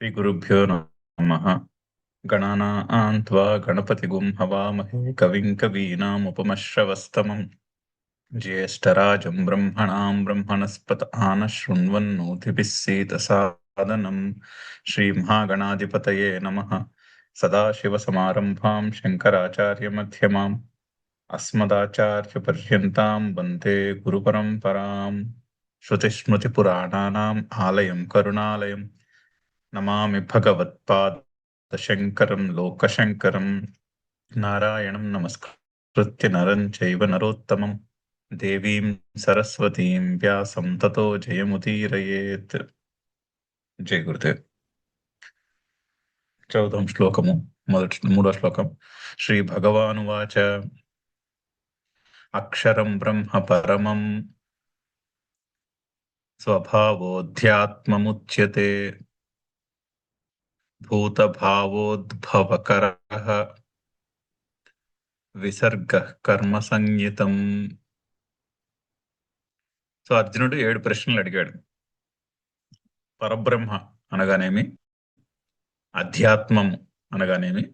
శ్రీగురుభ్యో నమః. గణానాం త్వా గణపతిగుం హవామహే కవిం కవీనాముపమశ్రవస్తమం జ్యేష్ఠరాజం బ్రహ్మణాం బ్రహ్మణస్పత ఆనశృణ్వన్నోతిభిः సేదసాదనం. శ్రీమహాగణాధిపతయే నమః. సదాశివసమారంభాం శంకరాచార్యమధ్యమాం అస్మదాచార్యపర్యంతాం వందే గురుపరంపరాం. శృతిస్మృతిపురాణానాం ఆలయం కరుణాలయం నమామి భగవత్పాదశంకరం లోకశంకరం. నారాయణం నమస్కృత్య నరం చైవ నరోత్తమం దేవీం సరస్వతీం వ్యాసం తతో జయముదీరయేత్. జయ గురుదేవ్. చదువుదాం శ్లోకము. మూడో శ్లోకం. శ్రీ భగవానువాచ అక్షరం బ్రహ్మ పరమం స్వభావోధ్యాత్మముచ్యతే భూతభావోద్భవకరః విసర్గః కర్మ సంజ్ఞితం. సో అర్జునుడు 7 ప్రశ్నలు అడిగాడు. పరబ్రహ్మ అనగానేమి, అధ్యాత్మము అనగానేమి,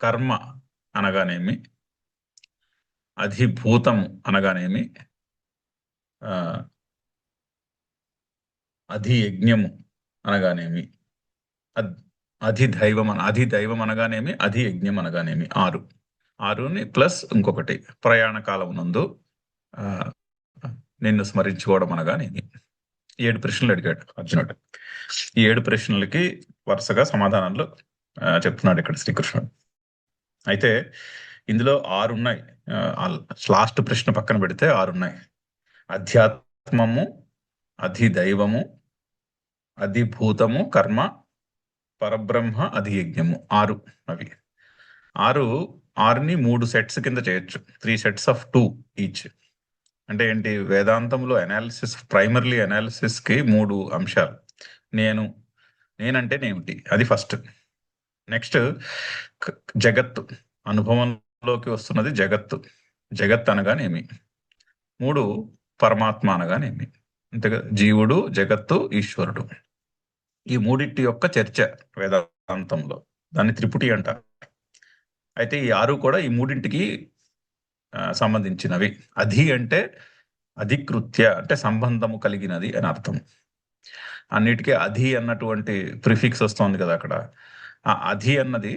కర్మ అనగానేమి, అధిభూతము అనగానేమి, అధియజ్ఞము అనగానేమి, అధిదైవం అనగానేమి, అధియజ్ఞం అనగానేమి. 6ని ప్లస్ ఇంకొకటి ప్రయాణ కాలం నందు నిన్ను స్మరించుకోవడం అనగానేమి. 7 ప్రశ్నలు అడిగాడు అర్జునుడు. ఈ 7 ప్రశ్నలకి వరుసగా సమాధానాలు చెప్తున్నాడు ఇక్కడ శ్రీకృష్ణుడు. అయితే ఇందులో 6 ఉన్నాయి. లాస్ట్ ప్రశ్న పక్కన పెడితే 6 ఉన్నాయి. అధ్యాత్మము, అధిదైవము, అధిభూతము, కర్మ, పరబ్రహ్మ, అధియజ్ఞము. 6 అవి. 6ని 3 సెట్స్ కింద చేయొచ్చు. 3 సెట్స్ ఆఫ్ 2 ఈచ్. అంటే ఏంటి? వేదాంతంలో అనాలిసిస్, ప్రైమర్లీ అనాలిసిస్ కి 3 అంశాలు. నేనంటేనేమిటి, అది ఫస్ట్. నెక్స్ట్ జగత్తు, అనుభవంలోకి వస్తున్నది జగత్తు. జగత్ అనగానేమి. 3 పరమాత్మ అనగానేమి. అంతేగా, జీవుడు, జగత్తు, ఈశ్వరుడు. ఈ మూడిటి యొక్క చర్చ వేదాంతంలో. దాన్ని త్రిపుటి అంటారు. అయితే ఈ 6 కూడా ఈ మూడింటికి సంబంధించినవి. అధి అంటే అధికృత్య, అంటే సంబంధము కలిగినది అని అర్థం. అన్నిటికీ అధి అన్నటువంటి ప్రిఫిక్స్ వస్తుంది కదా అక్కడ. ఆ అధి అన్నది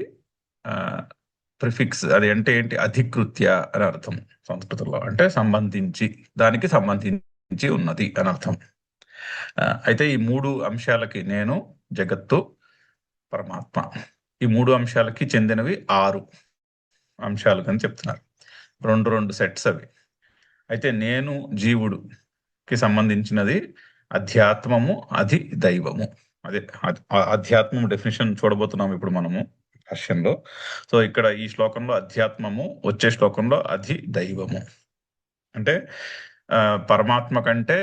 ప్రిఫిక్స్. అది అంటే ఏంటి? అధికృత్య అని అర్థం సంస్కృతంలో. అంటే సంబంధించి, దానికి సంబంధించి ఉన్నది అని అర్థం. అయితే ఈ 3 అంశాలకి, నేను, జగత్తు, పరమాత్మ, ఈ 3 అంశాలకి చెందినవి 6 అంశాలు అని చెప్తున్నారు. 2 సెట్స్ అవి. అయితే నేను, జీవుడుకి సంబంధించినది అధ్యాత్మము, అధిదైవము. అదే అధ్యాత్మము డెఫినేషన్ చూడబోతున్నాం ఇప్పుడు మనము భాష్యంలో. సో ఇక్కడ ఈ శ్లోకంలో అధ్యాత్మము, వచ్చే శ్లోకంలో అధిదైవము. అంటే పరమాత్మ కంటే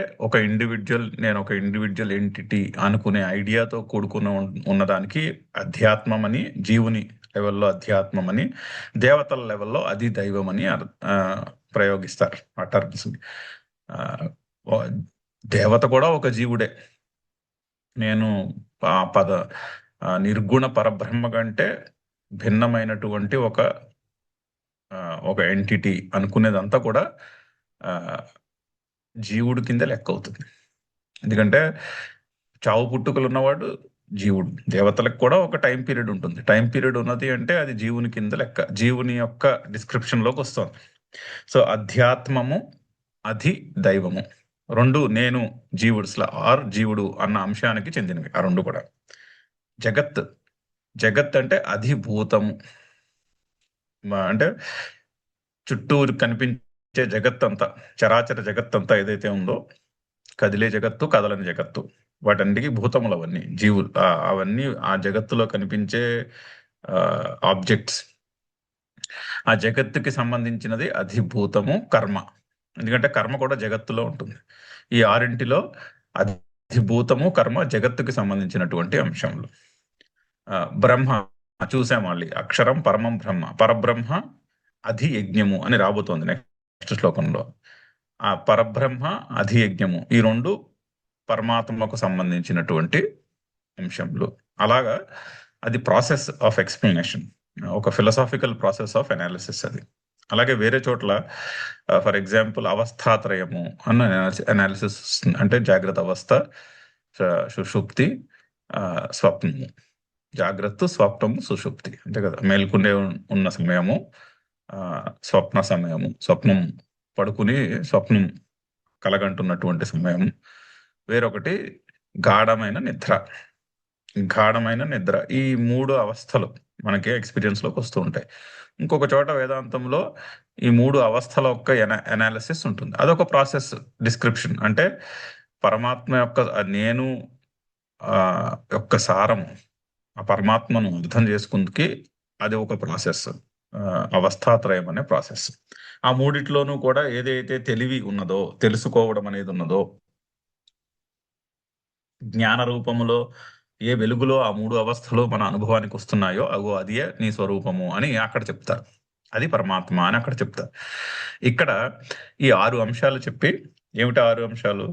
నేను ఒక ఇండివిజువల్ ఎంటిటీ అనుకునే ఐడియాతో కూడుకుని ఉన్నదానికి అధ్యాత్మం అని, జీవుని లెవెల్లో అధ్యాత్మం అని, దేవతల లెవెల్లో అధిదైవం అని ప్రయోగిస్తారు ఆ టర్మ్స్. దేవత కూడా ఒక జీవుడే. నేను నిర్గుణ పరబ్రహ్మ కంటే భిన్నమైనటువంటి ఒక ఎంటిటీ అనుకునేదంతా కూడా జీవుడు కింద లెక్క అవుతుంది. ఎందుకంటే చావు పుట్టుకలు ఉన్నవాడు జీవుడు. దేవతలకు కూడా ఒక టైం పీరియడ్ ఉంటుంది. టైం పీరియడ్ ఉన్నది అంటే అది జీవుని కింద లెక్క, జీవుని యొక్క డిస్క్రిప్షన్ లోకి వస్తుంది. సో అధ్యాత్మము, అధిదైవము 2 నేను, జీవుడు ఆర్ జీవుడు అన్న అంశానికి చెందినవి. ఆ 2 కూడా. జగత్ అంటే అధిభూతము. అంటే చుట్టూ కనిపించే జగత్తంతా, చరాచర జగత్తంతా ఏదైతే ఉందో, కదిలే జగత్తు, కదలని జగత్తు, వాటన్నిటికీ భూతములు అవన్నీ, జీవులు. అవన్నీ ఆ జగత్తులో కనిపించే ఆబ్జెక్ట్స్. ఆ జగత్తుకి సంబంధించినది అధిభూతము, కర్మ. ఎందుకంటే కర్మ కూడా జగత్తులో ఉంటుంది. ఈ 6 అధిభూతము, కర్మ జగత్తుకి సంబంధించినటువంటి అంశములు. బ్రహ్మ చూసాం మళ్ళీ. అక్షరం పరమం బ్రహ్మ, పరబ్రహ్మ, అధియజ్ఞము అని రాబోతోంది నెక్స్ట్ శ్లోకంలో. ఆ పరబ్రహ్మ, అధియజ్ఞము, ఈ 2 పరమాత్మకు సంబంధించినటువంటి అంశంలో. అలాగా అది ప్రాసెస్ ఆఫ్ ఎక్స్ప్లెనేషన్, ఒక ఫిలసాఫికల్ ప్రాసెస్ ఆఫ్ అనాలిసిస్ అది. అలాగే వేరే చోట్ల ఫర్ ఎగ్జాంపుల్ అవస్థాత్రయము అన్న అనాలిసిస్ అంటే జాగ్రత్త అవస్థ, సుషుప్తి, స్వప్నము. జాగ్రత్త, స్వప్నము, సుషుప్తి అంతే కదా. మేల్కొనే ఉన్న సమయము, స్వప్న సమయము, స్వప్నం పడుకుని స్వప్నం కలగంటున్నటువంటి సమయం. వేరొకటి గాఢమైన నిద్ర. గాఢమైన నిద్ర. ఈ 3 అవస్థలు మనకి ఎక్స్‌పీరియన్స్‌లోకి వస్తూ ఉంటాయి. ఇంకొక చోట వేదాంతంలో ఈ 3 అవస్థల యొక్క అనాలిసిస్ ఉంటుంది. అదొక ప్రాసెస్ డిస్క్రిప్షన్. అంటే పరమాత్మ యొక్క నేను యొక్క సారము, ఆ పరమాత్మను అర్థం చేసుకుందుకి అది ఒక ప్రాసెస్. అవస్థాత్రయం అనే ప్రాసెస్. ఆ మూడిట్లోనూ కూడా ఏదైతే తెలివి ఉన్నదో, తెలుసుకోవడం అనేది ఉన్నదో, జ్ఞాన రూపములో ఏ వెలుగులో ఆ 3 అవస్థలు మన అనుభవానికి వస్తున్నాయో అగో అదియే నీ స్వరూపము అని అక్కడ చెప్తారు. అది పరమాత్మ అని అక్కడ చెప్తారు. ఇక్కడ ఈ 6 అంశాలు చెప్పి, ఏమిటి 6 అంశాలు?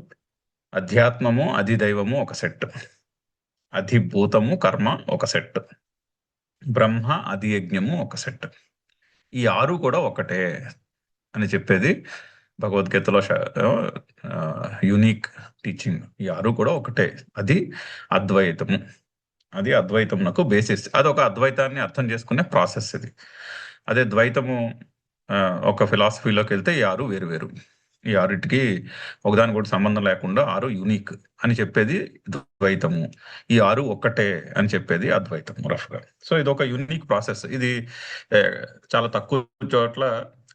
అధ్యాత్మము, అధిదైవము ఒక సెట్, అధిభూతము కర్మ ఒక సెట్, బ్రహ్మ అధియజ్ఞము ఒక సెట్. ఈ 6 కూడా ఒకటే అని చెప్పేది భగవద్గీతలో యూనిక్ టీచింగ్. ఈ 6 కూడా ఒకటే. అది అద్వైతము. అది అద్వైతమునకు బేసిస్. అదొక అద్వైతాన్ని అర్థం చేసుకునే ప్రాసెస్ ఇది. అదే ద్వైతము ఒక ఫిలాసఫీలోకి వెళ్తే ఈ 6 వేరు వేరు. ఈ 6టికి ఒకదానికి కూడా సంబంధం లేకుండా 6 యూనిక్ అని చెప్పేది ద్వైతము. ఈ 6 ఒక్కటే అని చెప్పేది అద్వైతము రఫ్గా. సో ఇది ఒక యూనిక్ ప్రాసెస్. ఇది చాలా తక్కువ చోట్ల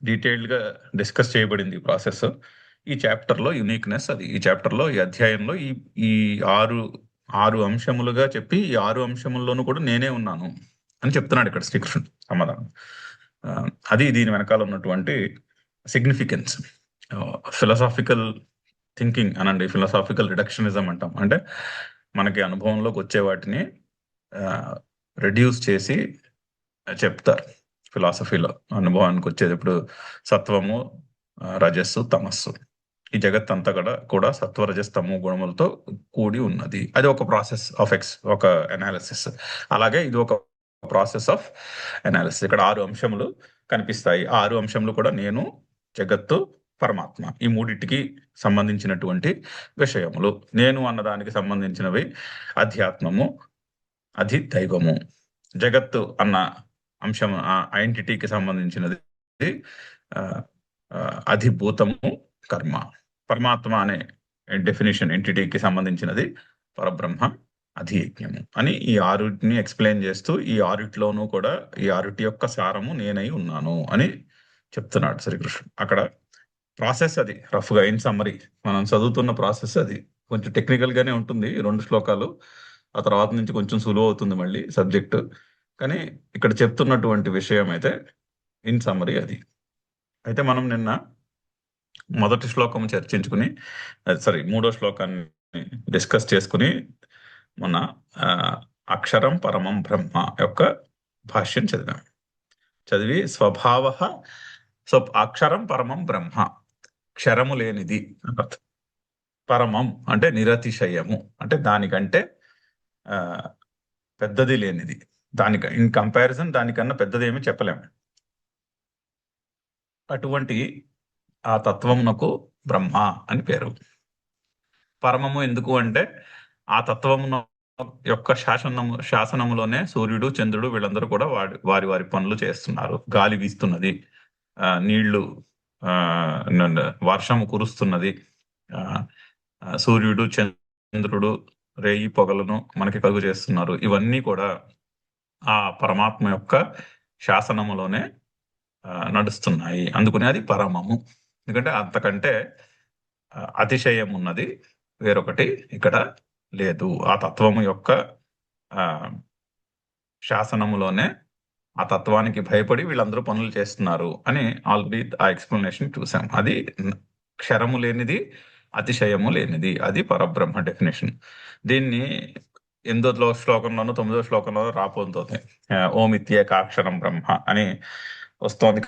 డీటెయిల్డ్గా డిస్కస్ చేయబడింది ఈ ప్రాసెస్. ఈ చాప్టర్లో యూనిక్నెస్ అది. ఈ చాప్టర్లో ఈ అధ్యాయంలో ఈ 6 అంశములుగా చెప్పి ఈ 6 అంశముల్లోనూ కూడా నేనే ఉన్నాను అని చెప్తున్నాడు ఇక్కడ శ్రీకృష్ణుడు సమాధానం. అది దీని వెనకాల ఉన్నటువంటి సిగ్నిఫికెన్స్. ఫిలసాఫికల్ థింకింగ్ అనండి, ఫిలసాఫికల్ రిడక్షనిజం అంటాం. అంటే మనకి అనుభవంలోకి వచ్చే వాటిని రెడ్యూస్ చేసి చెప్తారు ఫిలాసఫీలో. అనుభవానికి వచ్చేది ఇప్పుడు సత్వము, రజస్సు, తమస్సు. ఈ జగత్ అంతా కూడా సత్వ, రజస్, తమో గుణములతో కూడి ఉన్నది. అది ఒక ప్రాసెస్ ఆఫ్ ఒక అనాలిసిస్. అలాగే ఇది ఒక ప్రాసెస్ ఆఫ్ అనాలిసిస్. ఇక్కడ 6 అంశములు కనిపిస్తాయి. 6 అంశములు కూడా నేను, జగత్తు, పరమాత్మ, ఈ మూడింటికి సంబంధించినటువంటి విషయములు. నేను అన్నదానికి సంబంధించినవి అధ్యాత్మము, అధిదైవము. జగత్తు అన్న అంశం, ఆ ఐడెంటిటీకి సంబంధించినది అధిభూతము, కర్మ. పరమాత్మ అనే డెఫినేషన్ ఎంటిటీకి సంబంధించినది పరబ్రహ్మ, అధియజ్ఞము అని ఈ 6టిని ఎక్స్ప్లెయిన్ చేస్తూ ఈ 6ట్లోనూ కూడా ఈ 6టి యొక్క సారము నేనై ఉన్నాను అని చెప్తున్నాడు శ్రీకృష్ణుడు. అక్కడ ప్రాసెస్ అది రఫ్గా ఇన్ సమ్మరీ మనం చదువుతున్న ప్రాసెస్ అది. కొంచెం టెక్నికల్ గానే ఉంటుంది 2 శ్లోకాలు. ఆ తర్వాత నుంచి కొంచెం సులువు అవుతుంది మళ్ళీ సబ్జెక్టు. కానీ ఇక్కడ చెప్తున్నటువంటి విషయం అయితే ఇన్ సమ్మరీ అది. అయితే మనం నిన్న మొదటి శ్లోకం చర్చించుకుని, మూడో శ్లోకాన్ని డిస్కస్ చేసుకుని మన అక్షరం పరమం బ్రహ్మ యొక్క భాష్యం చదివి స్వభావ అక్షరం పరమం బ్రహ్మ, క్షరము లేనిది అర్థం. పరమం అంటే నిరతిశయము, అంటే దానికంటే పెద్దది లేనిది. ఇన్ కంపారిజన్ దానికన్నా పెద్దది ఏమీ చెప్పలేము. అటువంటి ఆ తత్వమునకు బ్రహ్మ అని పేరు. పరమము ఎందుకు అంటే ఆ తత్వమున యొక్క శాసనములోనే సూర్యుడు, చంద్రుడు వీళ్ళందరూ కూడా వారి వారి పనులు చేస్తున్నారు. గాలి వీస్తున్నది, నీళ్లు, వర్షము కురుస్తున్నది, సూర్యుడు, చంద్రుడు రేయి పొగలను మనకి కలుగు చేస్తున్నారు. ఇవన్నీ కూడా ఆ పరమాత్మ యొక్క శాసనములోనే నడుస్తున్నాయి. అందుకని అది పరమము. ఎందుకంటే అంతకంటే అతిశయం ఉన్నది వేరొకటి ఇక్కడ లేదు. ఆ తత్వము యొక్క శాసనములోనే ఆ తత్వానికి భయపడి వీళ్ళందరూ పనులు చేస్తున్నారు అని ఆల్రెడీ ఆ ఎక్స్ప్లెనేషన్ చూసాం. అది క్షరము లేనిది, అతిశయము లేనిది, అది పరబ్రహ్మ డెఫినేషన్. దీన్ని 8వ శ్లోకంలోనూ 9వ శ్లోకంలోనూ రాబోతుంది. ఓం ఇత్యేకాక్షరం బ్రహ్మ అని వస్తోంది.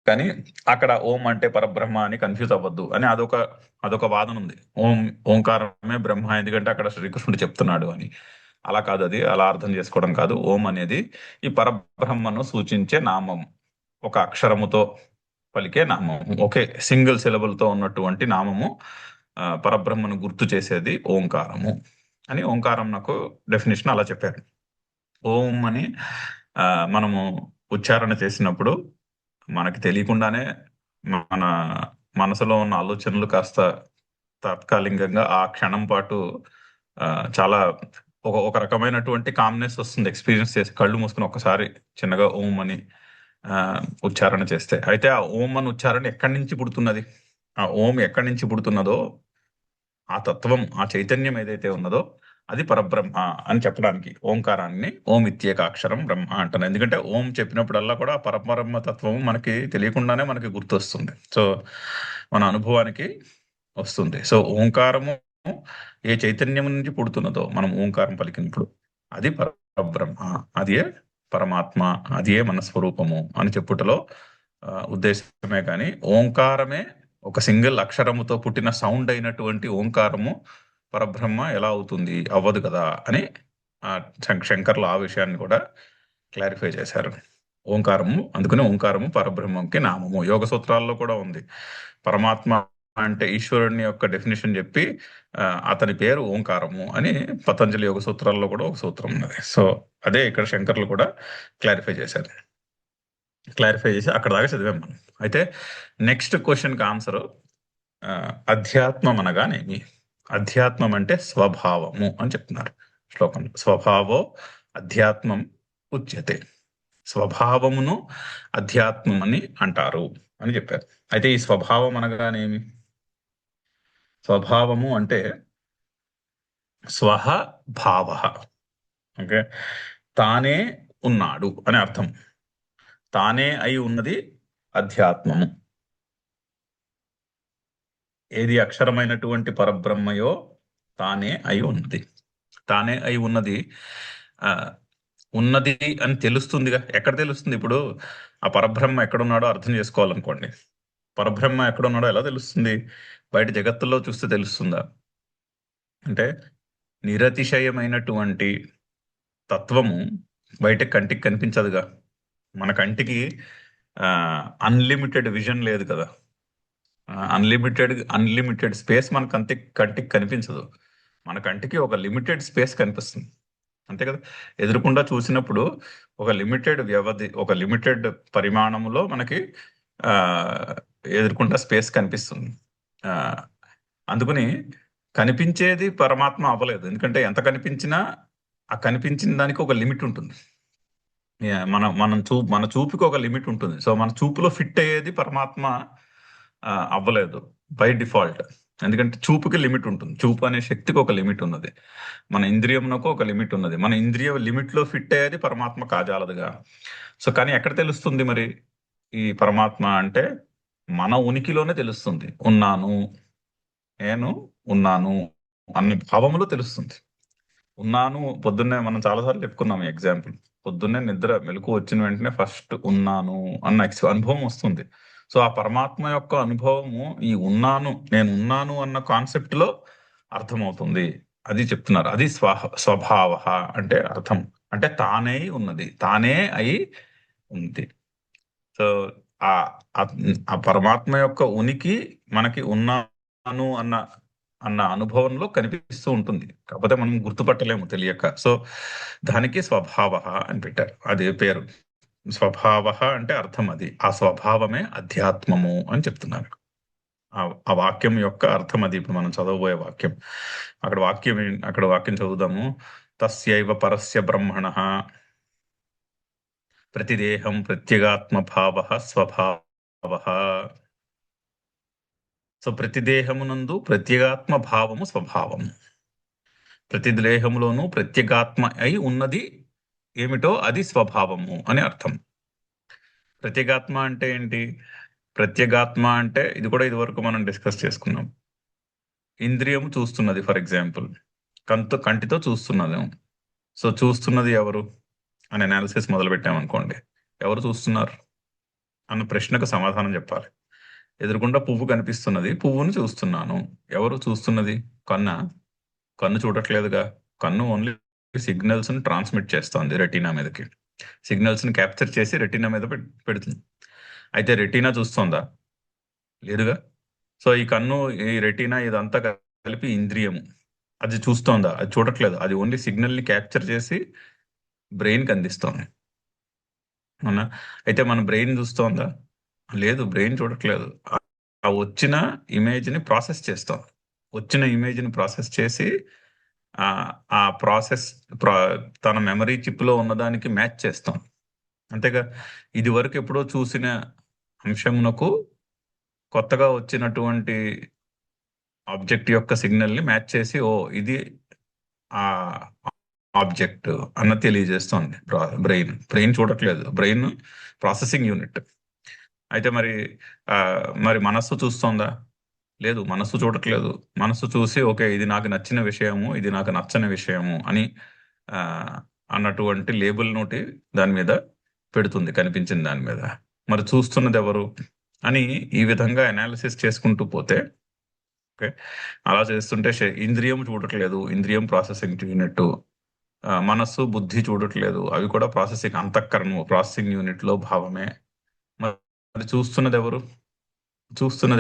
కానీ అక్కడ ఓం అంటే పరబ్రహ్మ అని కన్ఫ్యూజ్ అవ్వద్దు అని అదొక వాదన ఉంది. ఓంకారమే బ్రహ్మ ఎందుకంటే అక్కడ శ్రీకృష్ణుడు చెప్తున్నాడు అని. అలా కాదు, అది అలా అర్థం చేసుకోవడం కాదు. ఓం అనేది ఈ పరబ్రహ్మను సూచించే నామం, ఒక అక్షరముతో పలికే నామం, ఒకే సింగిల్ సిలబుల్తో ఉన్నటువంటి నామము. పరబ్రహ్మను గుర్తు చేసేది ఓంకారము అని ఓంకారం నాకు డెఫినేషన్ అలా చెప్పారు. ఓం అని మనము ఉచ్చారణ చేసినప్పుడు మనకి తెలియకుండానే మన మనసులో ఉన్న ఆలోచనలు కాస్త తాత్కాలికంగా ఆ క్షణం పాటు చాలా ఒక రకమైనటువంటి కామ్నెస్ వస్తుంది. ఎక్స్పీరియన్స్ చేసి కళ్ళు మూసుకుని ఒక్కసారి చిన్నగా ఓం అని ఉచ్చారణ చేస్తే, అయితే ఆ ఓం అని ఉచ్చారణ ఎక్కడి నుంచి పుడుతున్నది, ఆ ఓం ఎక్కడి నుంచి పుడుతున్నదో, ఆ తత్వం, ఆ చైతన్యం ఏదైతే ఉన్నదో అది పరబ్రహ్మ అని చెప్పడానికి ఓంకారాన్ని ఓం ఇత్యేకాక్షరం బ్రహ్మ అంటాను. ఎందుకంటే ఓం చెప్పినప్పుడల్లా కూడా ఆ పరబ్రహ్మ తత్వం మనకి తెలియకుండానే మనకి గుర్తొస్తుంది. సో మన అనుభవానికి వస్తుంది. సో ఓంకారము ఏ చైతన్యం నుంచి పుడుతున్నదో మనం ఓంకారం పలికినప్పుడు అది పరబ్రహ్మ, అదే పరమాత్మ, అదే మన స్వరూపము అని చెప్పుటలో ఉద్దేశమే. కానీ ఓంకారమే ఒక సింగిల్ అక్షరముతో పుట్టిన సౌండ్ అయినటువంటి ఓంకారము పరబ్రహ్మ ఎలా అవుతుంది, అవ్వదు కదా అని శంకర్లు ఆ విషయాన్ని కూడా క్లారిఫై చేశారు. ఓంకారము, అందుకని ఓంకారము పరబ్రహ్మంకి నామము. యోగ సూత్రాల్లో కూడా ఉంది. పరమాత్మ అంటే ఈశ్వరుని యొక్క డెఫినేషన్ చెప్పి అతని పేరు ఓంకారము అని పతంజలి యోగ సూత్రాల్లో కూడా ఒక సూత్రం ఉన్నది. సో అదే ఇక్కడ శంకర్లు కూడా క్లారిఫై చేశారు. క్లారిఫై చేసి అక్కడ దాకా చదివాం మనం. అయితే నెక్స్ట్ క్వశ్చన్కి ఆన్సర్ అధ్యాత్మం అనగానేమి. అధ్యాత్మం అంటే స్వభావము అని చెప్తున్నారు శ్లోకంలో. స్వభావో అధ్యాత్మం ఉచ్యతే. స్వభావమును అధ్యాత్మం అని అంటారు అని చెప్పారు. అయితే ఈ స్వభావం అనగానేమి? స్వభావము అంటే స్వహ భావ, ఓకే, తానే ఉన్నాడు అని అర్థం. తానే అయి ఉన్నది అధ్యాత్మము. ఏది అక్షరమైనటువంటి పరబ్రహ్మయో తానే అయి ఉన్నది. తానే అయి ఉన్నది ఉన్నది అని తెలుస్తుందిగా. ఎక్కడ తెలుస్తుంది? ఇప్పుడు ఆ పరబ్రహ్మ ఎక్కడున్నాడో అర్థం చేసుకోవాలనుకోండి. పరబ్రహ్మ ఎక్కడున్నాడో ఎలా తెలుస్తుంది? బయట జగత్తులో చూస్తే తెలుస్తుందా? అంటే నిరతిశయమైనటువంటి తత్వము బయట కంటికి కనిపించదుగా. మన కంటికి అన్లిమిటెడ్ విజన్ లేదు కదా. అన్లిమిటెడ్ స్పేస్ మన కంటికి కనిపించదు. మన కంటికి ఒక లిమిటెడ్ స్పేస్ కనిపిస్తుంది, అంతే కదా. ఎదురుకుండా చూసినప్పుడు ఒక లిమిటెడ్ వ్యవధి, ఒక లిమిటెడ్ పరిమాణంలో మనకి ఎదురుకుండా స్పేస్ కనిపిస్తుంది. అందుకని కనిపించేది పరమాత్మ అవ్వలేదు. ఎందుకంటే ఎంత కనిపించినా ఆ కనిపించిన దానికి ఒక లిమిట్ ఉంటుంది. మన చూపుకి ఒక లిమిట్ ఉంటుంది. సో మన చూపులో ఫిట్ అయ్యేది పరమాత్మ అవ్వలేదు బై డిఫాల్ట్. ఎందుకంటే చూపుకి లిమిట్ ఉంటుంది. చూపు అనే శక్తికి ఒక లిమిట్ ఉన్నది. మన ఇంద్రియమునకు ఒక లిమిట్ ఉన్నది. మన ఇంద్రియ లిమిట్ లో ఫిట్ అయ్యేది పరమాత్మ కాజాలదుగా. సో కానీ ఎక్కడ తెలుస్తుంది మరి ఈ పరమాత్మ అంటే? మన ఉనికిలోనే తెలుస్తుంది. ఉన్నాను, నేను ఉన్నాను అనే భావములో తెలుస్తుంది. ఉన్నాను, పొద్దున్నే మనం చాలాసార్లు చెప్పుకున్నాం ఎగ్జాంపుల్. పొద్దున్నే నిద్ర మెలకు వచ్చిన వెంటనే ఫస్ట్ ఉన్నాను అన్న అనుభవం వస్తుంది. సో ఆ పరమాత్మ యొక్క అనుభవము ఈ ఉన్నాను, నేను ఉన్నాను అన్న కాన్సెప్ట్ లో అర్థమవుతుంది. అది చెప్తున్నారు. అది స్వభావ అంటే అర్థం. అంటే తానే ఉన్నది, తానే అయి ఉంది. సో ఆ ఆ పరమాత్మ యొక్క ఉనికి మనకి ఉన్నాను అన్న అన్న అనుభవంలో కనిపిస్తూ ఉంటుంది. కాకపోతే మనం గుర్తుపట్టలేము తెలియక. సో దానికి స్వభావ అని పెట్టారు. అదే పేరు. స్వభావ అంటే అర్థం అది. ఆ స్వభావమే అధ్యాత్మము అని చెప్తున్నారు. ఆ వాక్యం యొక్క అర్థం అది. ఇప్పుడు మనం చదవబోయే వాక్యం. అక్కడ వాక్యం చదువుదాము. తస్యైవ పరస్య బ్రహ్మణః ప్రతిదేహం ప్రత్యేగాత్మ భావ స్వభావ. సో ప్రతి దేహమునందు ప్రత్యేగాత్మ భావము స్వభావము. ప్రతి దేహములోనూ ప్రత్యేగాత్మ అయి ఉన్నది ఏమిటో అది స్వభావము అని అర్థం. ప్రత్యేగాత్మ అంటే ఏంటి? ప్రత్యేగాత్మ అంటే ఇది కూడా ఇదివరకు మనం డిస్కస్ చేసుకున్నాం. ఇంద్రియము చూస్తున్నది, ఫర్ ఎగ్జాంపుల్ కంటితో చూస్తున్నది. సో చూస్తున్నది ఎవరు అని అనాలిసిస్ మొదలు పెట్టామనుకోండి, ఎవరు చూస్తున్నారు అన్న ప్రశ్నకు సమాధానం చెప్పాలి. ఎదురుకుండా పువ్వు కనిపిస్తున్నది, పువ్వును చూస్తున్నాను. ఎవరు చూస్తున్నది? కన్ను చూడట్లేదుగా. కన్ను ఓన్లీ సిగ్నల్స్ ని ట్రాన్స్మిట్ చేస్తోంది రెటీనా మీదకి. సిగ్నల్స్ ని క్యాప్చర్ చేసి రెటీనా మీద పెడుతుంది. అయితే రెటీనా చూస్తోందా? లేదుగా. సో ఈ కన్ను, ఈ రెటీనా ఇదంతా కలిపి ఇంద్రియము. అది చూస్తోందా? అది చూడట్లేదు. అది ఓన్లీ సిగ్నల్ ని క్యాప్చర్ చేసి బ్రెయిన్ కి అందిస్తోంది. అవునా? అయితే మన బ్రెయిన్ చూస్తోందా? లేదు, బ్రెయిన్ చూడట్లేదు. ఆ వచ్చిన ఇమేజ్ ని ప్రాసెస్ చేస్తాం. వచ్చిన ఇమేజ్ ని ప్రాసెస్ చేసి ఆ ఆ ప్రాసెస్ తన మెమరీ చిప్ లో ఉన్నదానికి మ్యాచ్ చేస్తాం. అంతేగా. ఇది వరకు ఎప్పుడో చూసిన అంశమునకు కొత్తగా వచ్చినటువంటి ఆబ్జెక్ట్ యొక్క సిగ్నల్ ని మ్యాచ్ చేసి, ఓ ఇది ఆ ఆబ్జెక్ట్ అన్న తెలియజేస్తోంది బ్రెయిన్ చూడట్లేదు. Brain processing unit. అయితే మరి మనస్సు చూస్తోందా? లేదు, మనస్సు చూడట్లేదు. మనస్సు చూసి ఓకే ఇది నాకు నచ్చిన విషయము, ఇది నాకు నచ్చని విషయము అని ఆ, అన్నటువంటి లేబుల్ నోటి దాని మీద పెడుతుంది, కనిపించిన దాని మీద. మరి చూస్తున్నది ఎవరు అని ఈ విధంగా అనాలిసిస్ చేసుకుంటూ పోతే, ఓకే, అలా చేస్తుంటే ఇంద్రియం చూడట్లేదు, ఇంద్రియం ప్రాసెసింగ్ యూనిట్. మనస్సు బుద్ధి చూడట్లేదు, అవి కూడా అంతఃకరణము ప్రాసెసింగ్ యూనిట్ లో భావమే. మరి చూస్తున్నది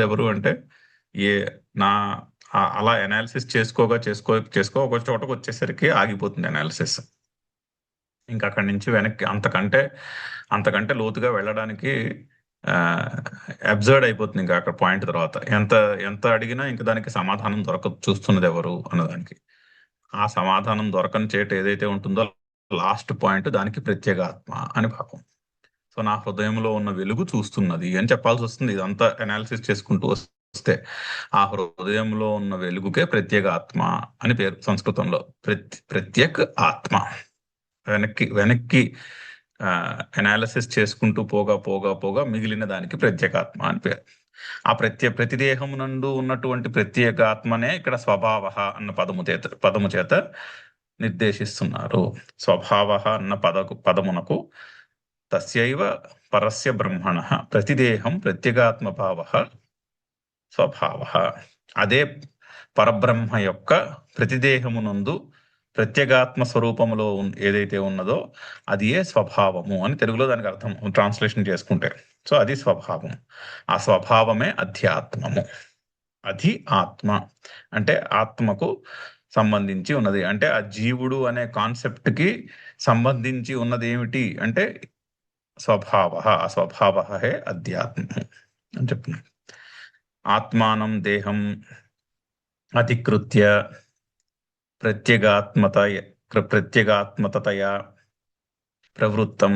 ఎవరు అంటే ఏ నా అలా అనాలిసిస్ చేసుకో ఒక చోటకు వచ్చేసరికి ఆగిపోతుంది అనాలిసిస్. ఇంకా అక్కడి నుంచి వెనక్కి అంతకంటే లోతుగా వెళ్ళడానికి అబ్జర్డ్ అయిపోతుంది. ఇంకా అక్కడ పాయింట్ తర్వాత ఎంత ఎంత అడిగినా ఇంకా దానికి సమాధానం చూస్తున్నది ఎవరు అన్నదానికి. ఆ సమాధానం దొరకని చేటు ఏదైతే ఉంటుందో లాస్ట్ పాయింట్, దానికి ప్రత్యేగాత్మ అని భావం. సో నా హృదయంలో ఉన్న వెలుగు చూస్తున్నది అని చెప్పాల్సి వస్తుంది. ఇదంతా అనాలిసిస్ చేసుకుంటూ వస్తే ఆ హృదయంలో ఉన్న వెలుగుకే ప్రత్యేక ఆత్మ అని పేరు సంస్కృతంలో. ప్రత్యేక ఆత్మ. వెనక్కి అనాలిసిస్ చేసుకుంటూ పోగా మిగిలిన దానికి ప్రత్యేకాత్మ అని పేరు. ఆ ప్రతిదేహం నందు ఉన్నటువంటి ప్రత్యేగాత్మనే ఇక్కడ స్వభావ అన్న పదము చేత నిర్దేశిస్తున్నారు. స్వభావ అన్న పదమునకు తస్యైవ పరస్య బ్రహ్మణ ప్రతిదేహం ప్రత్యేగాత్మ భావ స్వభావ. అదే పరబ్రహ్మ యొక్క ప్రతిదేహమునందు ప్రత్యేగాత్మ స్వరూపములో ఏదైతే ఉన్నదో అది ఏ స్వభావము అని తెలుగులో దానికి అర్థం ట్రాన్స్లేషన్ చేసుకుంటే. సో అది స్వభావం. ఆ స్వభావమే అధ్యాత్మము. అది ఆత్మ అంటే ఆత్మకు సంబంధించి ఉన్నది. అంటే ఆ జీవుడు అనే కాన్సెప్ట్ కి సంబంధించి ఉన్నది ఏమిటి అంటే స్వభావ. ఆ స్వభావ హే అధ్యాత్మం అని చెప్తున్నాడు. ఆత్మానం దేహం అధికృత్య ప్రత్యేగాత్మతయా ప్రవృత్తం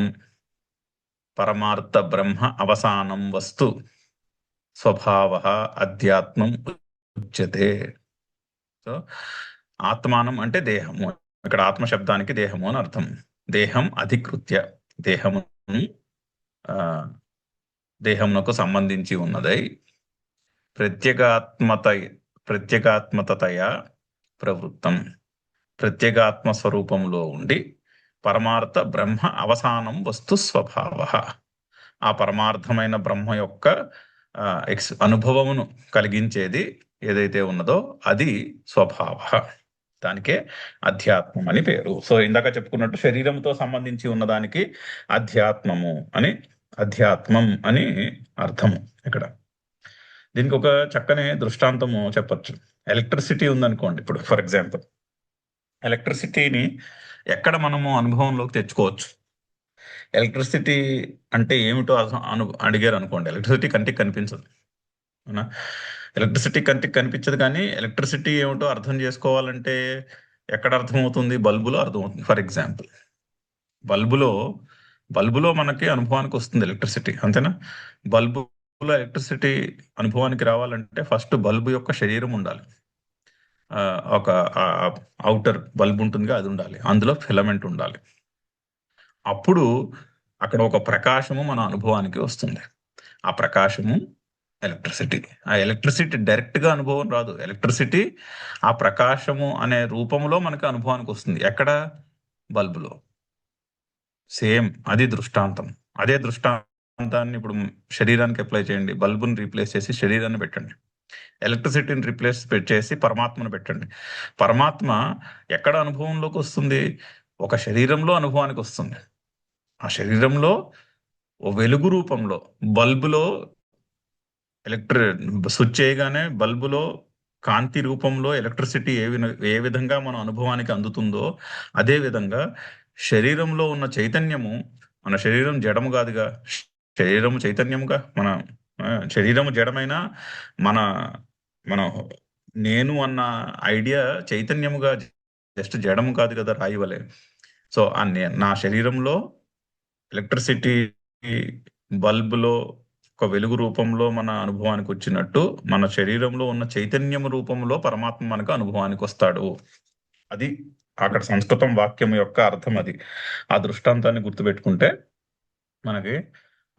పరమార్థ బ్రహ్మ అవసానం వస్తు స్వభావ అధ్యాత్మం ఉచ్యతే. సో ఆత్మానం అంటే దేహము. ఇక్కడ ఆత్మ శబ్దానికి దేహము అని అర్థం. దేహం అధికృత్య, దేహమునకు సంబంధించి ఉన్నదై ప్రత్యేగాత్మతయా ప్రవృత్తం, ప్రత్యేగాత్మ స్వరూపంలో ఉండి పరమార్థ బ్రహ్మ అవసానం వస్తు స్వభావ. ఆ పరమార్థమైన బ్రహ్మ యొక్క అనుభవమును కలిగించేది ఏదైతే ఉన్నదో అది స్వభావ. దానికే అధ్యాత్మం అని పేరు. సో ఇందాక చెప్పుకున్నట్టు శరీరంతో సంబంధించి ఉన్నదానికి అధ్యాత్మం అని అర్థము. ఇక్కడ దీనికి ఒక చక్కని దృష్టాంతము చెప్పచ్చు. ఎలక్ట్రిసిటీ ఉందనుకోండి. ఇప్పుడు ఫర్ ఎగ్జాంపుల్ ఎలక్ట్రిసిటీని ఎక్కడ మనము అనుభవంలోకి తెచ్చుకోవచ్చు? ఎలక్ట్రిసిటీ అంటే ఏమిటో అడిగారు అనుకోండి. ఎలక్ట్రిసిటీ కంటికి కనిపించదు, అవునా? ఎలక్ట్రిసిటీ కంటికి కనిపించదు, కానీ ఎలక్ట్రిసిటీ ఏమిటో అర్థం చేసుకోవాలంటే ఎక్కడ అర్థమవుతుంది? బల్బులో అర్థమవుతుంది. ఫర్ ఎగ్జాంపుల్ బల్బులో మనకి అనుభవానికి వస్తుంది ఎలక్ట్రిసిటీ, అంతేనా? బల్బులో ఎలక్ట్రిసిటీ అనుభవానికి రావాలంటే ఫస్ట్ బల్బు యొక్క శరీరం ఉండాలి. ఒక అవుటర్ బల్బ్ ఉంటుందిగా, అది ఉండాలి. అందులో ఫిలమెంట్ ఉండాలి. అప్పుడు అక్కడ ఒక ప్రకాశము మన అనుభవానికి వస్తుంది. ఆ ప్రకాశము ఎలక్ట్రిసిటీ. ఆ ఎలక్ట్రిసిటీ డైరెక్ట్ గా అనుభవం రాదు. ఎలక్ట్రిసిటీ ఆ ప్రకాశము అనే రూపంలో మనకి అనుభవానికి వస్తుంది. ఎక్కడ? బల్బులో. సేమ్ అది దృష్టాంతం. అదే దృష్టాంతాన్ని ఇప్పుడు శరీరానికి అప్లై చేయండి. బల్బుని రీప్లేస్ చేసి శరీరాన్ని పెట్టండి. ఎలక్ట్రిసిటీని రిప్లేస్ చేసి పరమాత్మను పెట్టండి. పరమాత్మ ఎక్కడ అనుభవంలోకి వస్తుంది? ఒక శరీరంలో అనుభవానికి వస్తుంది. ఆ శరీరంలో ఓ వెలుగు రూపంలో బల్బులో స్విచ్ చేయగానే బల్బులో కాంతి రూపంలో ఎలక్ట్రిసిటీ ఏ విధంగా మన అనుభవానికి అందుతుందో అదే విధంగా శరీరంలో ఉన్న చైతన్యము, మన శరీరం జడము కాదుగా, శరీరము చైతన్యముగా. మన శరీరము జడమైనా మన మన నేను అన్న ఐడియా చైతన్యముగా, జస్ట్ జడము కాదు కదా, రాయి వలె. సో నా శరీరంలో ఎలక్ట్రిసిటీ బల్బులో ఒక వెలుగు రూపంలో మన అనుభవానికి వచ్చినట్టు మన శరీరంలో ఉన్న చైతన్యం రూపంలో పరమాత్మ మనకు అనుభవానికి వస్తాడు. అది అక్కడ సంస్కృతం వాక్యం యొక్క అర్థం. అది ఆ దృష్టాంతాన్ని గుర్తుపెట్టుకుంటే మనకి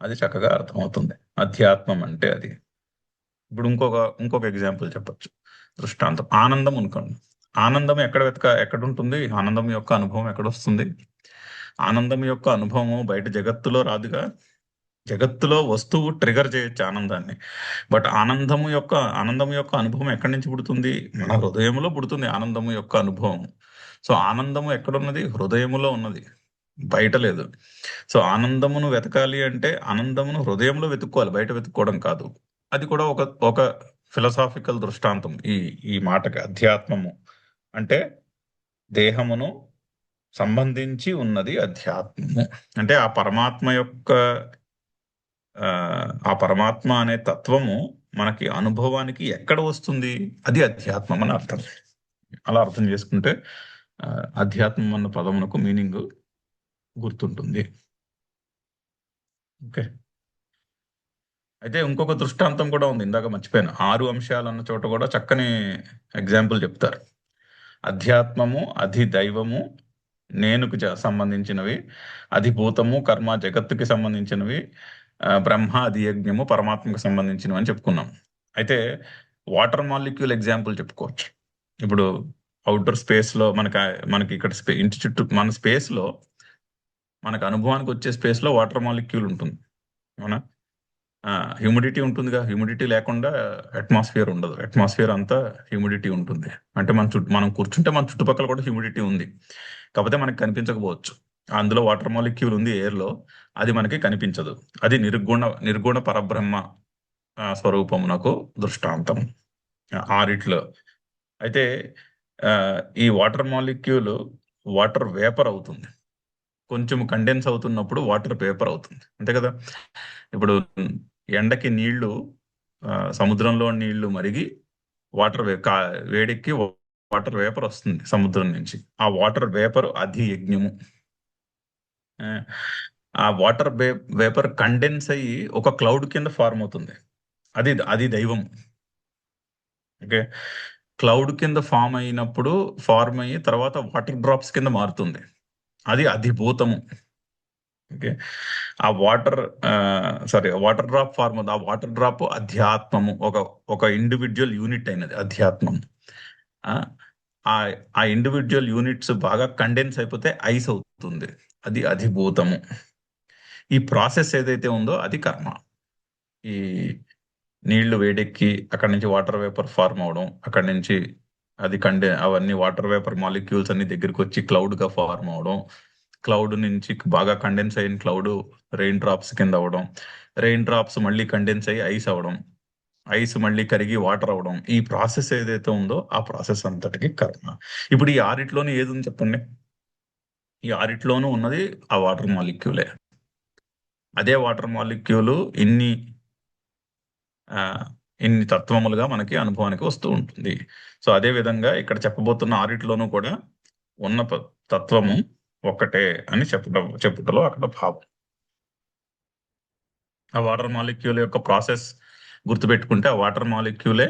అది చక్కగా అర్థమవుతుంది. అధ్యాత్మం అంటే అది. ఇప్పుడు ఇంకొక ఎగ్జాంపుల్ చెప్పొచ్చు. దృష్టాంతం ఆనందం అనుకోండి. ఆనందం ఎక్కడ ఉంటుంది? ఆనందం యొక్క అనుభవం ఎక్కడ వస్తుంది? ఆనందం యొక్క అనుభవం బయట జగత్తులో రాదుగా. జగత్తులో వస్తువు ట్రిగర్ చేయొచ్చు ఆనందాన్ని, బట్ ఆనందము యొక్క అనుభవం ఎక్కడి నుంచి పుడుతుంది? మన హృదయంలో పుడుతుంది ఆనందము యొక్క అనుభవం. సో ఆనందము ఎక్కడున్నది? హృదయములో ఉన్నది, బయట లేదు. సో ఆనందమును వెతకాలి అంటే ఆనందమును హృదయంలో వెతుక్కోవాలి, బయట వెతుక్కోవడం కాదు. అది కూడా ఒక ఫిలసాఫికల్ దృష్టాంతం ఈ మాటకి. అధ్యాత్మము అంటే దేహమును సంబంధించి ఉన్నది అధ్యాత్మము. అంటే ఆ పరమాత్మ అనే తత్వము మనకి అనుభవానికి ఎక్కడ వస్తుంది? అది అధ్యాత్మం అని అర్థం. అలా అర్థం చేసుకుంటే అధ్యాత్మం అన్న పదమునకు మీనింగ్ గుర్తుంటుంది. ఓకే. అయితే ఇంకొక దృష్టాంతం కూడా ఉంది, ఇందాక మర్చిపోయాను. 6 అంశాలు అన్న చోట కూడా చక్కని ఎగ్జాంపుల్ చెప్తారు. అధ్యాత్మము, అధిదైవము, నేనుకు సంబంధించినవి, అధిభూతము, కర్మ, జగత్తుకి సంబంధించినవి, బ్రహ్మ, అధియజ్ఞము, పరమాత్మకు సంబంధించినవి అని చెప్పుకున్నాం. అయితే వాటర్ మాలిక్యూల్ ఎగ్జాంపుల్ చెప్పుకోవచ్చు. ఇప్పుడు అవుటర్ స్పేస్ లో మనకి ఇక్కడ ఇంటి చుట్టూ మన స్పేస్ లో మనకు అనుభవానికి వచ్చే స్పేస్ లో వాటర్ మాలిక్యూల్ ఉంటుంది, అవునా? హ్యూమిడిటీ ఉంటుందిగా. హ్యూమిడిటీ లేకుండా అట్మాస్ఫియర్ ఉండదు. అట్మాస్ఫియర్ అంతా హ్యూమిడిటీ ఉంటుంది. అంటే మనం కూర్చుంటే మన చుట్టుపక్కల కూడా హ్యూమిడిటీ ఉంది, కాకపోతే మనకి కనిపించకపోవచ్చు. అందులో వాటర్ మాలిక్యూల్ ఉంది ఎయిర్ లో, అది మనకి కనిపించదు. అది నిర్గుణ పరబ్రహ్మ స్వరూపమునకు దృష్టాంతం ఆరిట్లో. అయితే ఈ వాటర్ మాలిక్యూల్ వాటర్ వేపర్ అవుతుంది. కొంచెం కండెన్స్ అవుతున్నప్పుడు వాటర్ వేపర్ అవుతుంది, అంతే కదా. ఇప్పుడు ఎండకి నీళ్లు, సముద్రంలో నీళ్లు మరిగి వేడెక్కి వాటర్ వేపర్ వస్తుంది సముద్రం నుంచి. ఆ వాటర్ వేపర్ అధియజ్ఞము. ఆ వాటర్ వేపర్ కండెన్స్ అయ్యి ఒక క్లౌడ్ కింద ఫార్మ్ అవుతుంది. అది దైవం. ఓకే. క్లౌడ్ కింద ఫామ్ అయ్యి తర్వాత వాటర్ డ్రాప్స్ కింద మారుతుంది. అది అధిభూతము. ఓకే. ఆ వాటర్ డ్రాప్ ఫార్మ్ ఆ వాటర్ డ్రాప్ అధ్యాత్మము, ఒక ఇండివిజువల్ యూనిట్ అయినది అధ్యాత్మం. ఆ ఇండివిజువల్ యూనిట్స్ బాగా కండెన్స్ అయిపోతే ఐస్ అవుతుంది, అది అధిభూతము. ఈ ప్రాసెస్ ఏదైతే ఉందో అది కర్మ. ఈ నీళ్లు వేడెక్కి అక్కడి నుంచి వాటర్ వేపర్ ఫార్మ్ అవడం, అక్కడి నుంచి అవన్నీ వాటర్ వేపర్ మాలిక్యూల్స్ అన్ని దగ్గరికి వచ్చి క్లౌడ్ గా ఫార్మ్ అవడం, క్లౌడ్ నుంచి బాగా కండెన్స్ అయిన క్లౌడ్ రెయిన్ డ్రాప్స్ కింద అవడం, రెయిన్ డ్రాప్స్ మళ్ళీ కండెన్స్ అయ్యి ఐస్ అవడం, ఐస్ మళ్ళీ కరిగి వాటర్ అవడం. ఈ ప్రాసెస్ ఏదైతే ఉందో ఆ ప్రాసెస్ అంతటికి కర్మ. ఇప్పుడు ఈ ఆరిట్లోనే ఏది ఉంది చెప్పండి? ఈ ఆరిట్లోనూ ఉన్నది ఆ వాటర్ మాలిక్యూలే. అదే వాటర్ మాలిక్యూలు ఇన్ని తత్వములుగా మనకి అనుభవానికి వస్తూ ఉంటుంది. సో అదే విధంగా ఇక్కడ చెప్పబోతున్న ఆరిట్లోనూ కూడా ఉన్న తత్వము ఒక్కటే అని చెప్పుటలో అక్కడ భావం. ఆ వాటర్ మాలిక్యూల్ యొక్క ప్రాసెస్ గుర్తుపెట్టుకుంటే ఆ వాటర్ మాలిక్యూలే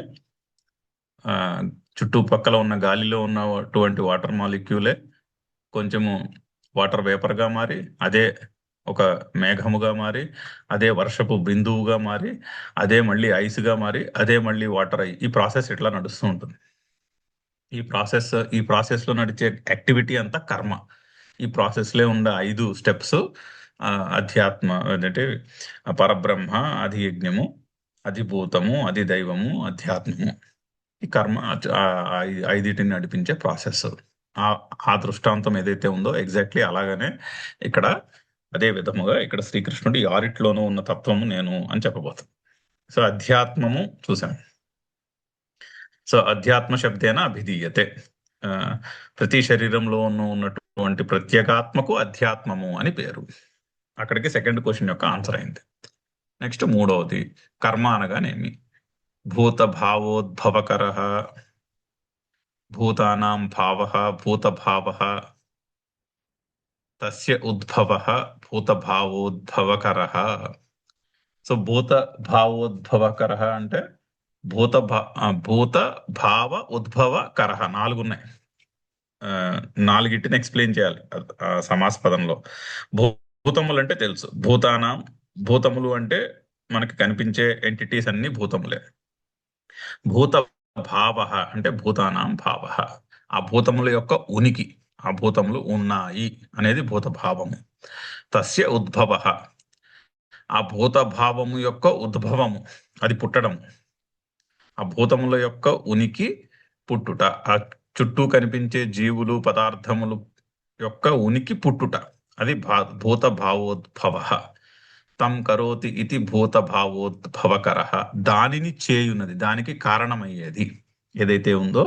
చుట్టుపక్కల ఉన్న గాలిలో ఉన్నటువంటి వాటర్ మాలిక్యూలే కొంచెము వాటర్ వేపర్ గా మారి, అదే ఒక మేఘముగా మారి, అదే వర్షపు బిందువుగా మారి, అదే మళ్ళీ ఐస్ గా మారి, అదే మళ్ళీ వాటర్ అయ్యి, ఈ ప్రాసెస్ ఇట్లా నడుస్తూ ఉంటుంది. ఈ ప్రాసెస్ లో నడిచే యాక్టివిటీ అంతా కర్మ. ఈ ప్రాసెస్ లో ఉన్న 5 స్టెప్స్ అధ్యాత్మ అంటే పరబ్రహ్మ, అధియజ్ఞము, అధిభూతము, అధిదైవము, అధ్యాత్మము. ఈ కర్మ ఐదిటిని నడిపించే ప్రాసెస్. ఆ ఆ దృష్టాంతం ఏదైతే ఉందో ఎగ్జాక్ట్లీ అలాగనే ఇక్కడ అదే విధముగా ఇక్కడ శ్రీకృష్ణుడు ఈ ఆరిట్లోనూ ఉన్న తత్వము నేను అని చెప్పబోతాను. సో అధ్యాత్మము చూసాం. సో అధ్యాత్మ శబ్దేన అభిధీయతే. ఆ, ప్రతి శరీరంలో ఉన్నటువంటి ప్రత్యేగాత్మకు అధ్యాత్మము అని పేరు. అక్కడికి సెకండ్ క్వశ్చన్ యొక్క ఆన్సర్ అయింది. నెక్స్ట్ మూడవది, కర్మ అనగానేమి? భూత భావోద్భవకర, భూతానాం భావ, భూత భావ, తస్య ఉద్భవ భూత భావోద్భవకర. సో భూత భావోద్భవకర అంటే భూత భావ ఉద్భవకర 4 ఉన్నాయి. నాలుగిటిని ఎక్స్ప్లెయిన్ చేయాలి సమాసపదంలో. భూతములు అంటే తెలుసు, భూతములు అంటే మనకి కనిపించే ఎంటిటీస్ అన్ని భూతములే. భూత భావ అంటే భూతానాం భావ, ఆ భూతముల యొక్క ఉనికి, ఆ భూతములు ఉన్నాయి అనేది భూత భావము. తస్య ఉద్భవ, ఆ భూత భావము యొక్క ఉద్భవము, అది పుట్టడం. ఆ భూతముల యొక్క ఉనికి పుట్టుట, ఆ చుట్టూ కనిపించే జీవులు పదార్థములు యొక్క ఉనికి పుట్టుట, అది భూత భావోద్భవ. తం కరోతి ఇది భూత భావోద్భవకర, దానిని చేయున్నది, దానికి కారణమయ్యేది ఏదైతే ఉందో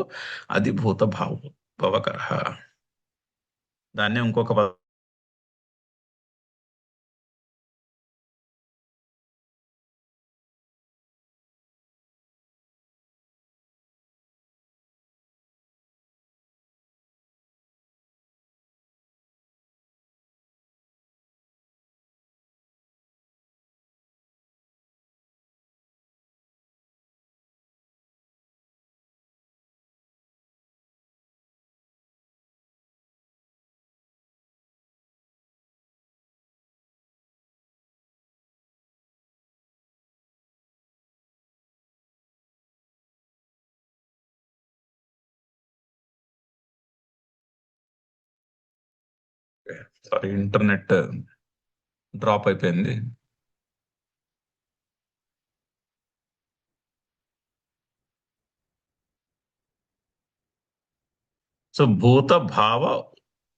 అది భూత భావోద్భవకర. దాన్నే ఇంకొక సారీ, ఇంటర్నెట్ డ్రాప్ అయిపోయింది. సో భూత భావ